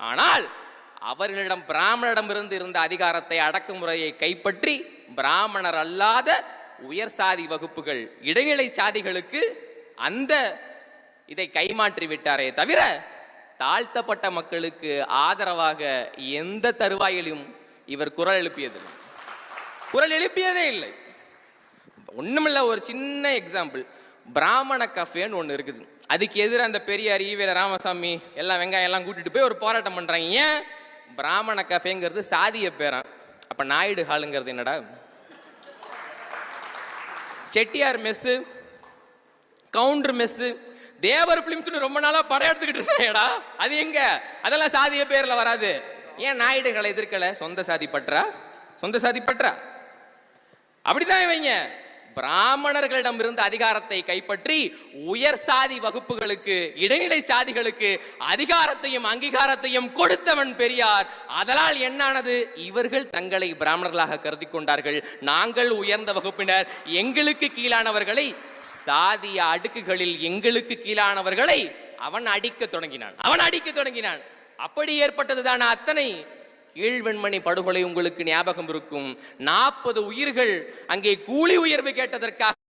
ஆனால் அவர்களிடம் பிராமணரிடமிருந்து இருந்த அதிகாரத்தை, அடக்குமுறையை கைப்பற்றி பிராமணர் அல்லாத உயர் சாதி வகுப்புகள், இடைநிலை சாதிகளுக்கு அந்த இதை கைமாற்றி விட்டாரே தவிர தாழ்த்தப்பட்ட மக்களுக்கு ஆதரவாக எந்த தருவாயிலும் இவர் குரல் எழுப்பியதே இல்லை. ஒண்ணுமில்ல, ஒரு சின்ன எக்ஸாம்பிள், பிராமண கஃபேன்னு ஒன்று இருக்குது. அதுக்கு எதிராக அந்த பெரியார் ஈவேர ராமசாமி எல்லாம் வெங்காயம் எல்லாம் கூட்டிட்டு போய் ஒரு போராட்டம் பண்றாங்க. ஏன்? பிராமண கஃபேங்கிறது சாதிய பேரன். அப்ப நாயுடு ஹாலுங்கிறது என்னடா? செட்டியார் மெஸ்ஸு, கவுண்டர் மெஸ்ஸு, தேவர் பிலிம்ஸ்னு ரொம்ப நாளா படம் எடுத்துக்கிட்டு இருந்தாடா. அது எங்க? அதெல்லாம் சாதிய பேர்ல வராது. ஏன் நாயுடுகளை எதிர்க்கல? சொந்த சாதி பற்றா. அப்படிதான் இவங்க பிராமணர்களிடம் இருந்து அதிகாரத்தை கைப்பற்றி உயர் சாதி வகுப்புகளுக்கு, இடைநிலை சாதிகளுக்கு அதிகாரத்தையும் அங்கீகாரத்தையும் கொடுத்தவன் பெரியார். அதனால் என்னானது? இவர்கள் தங்களை பிராமணர்களாக கருதி கொண்டார்கள். நாங்கள் உயர்ந்த வகுப்பினர், எங்களுக்கு கீழானவர்களை, சாதிய அடுக்குகளில் எங்களுக்கு கீழானவர்களை அவன் அடிக்க தொடங்கினான். அப்படி ஏற்பட்டதுதான் அத்தனை கீழ்வெண்மணி படுகொலை. உங்களுக்கு ஞாபகம் இருக்கும், 40 உயிர்கள் அங்கே கூலி உயர்வு கேட்டதற்காக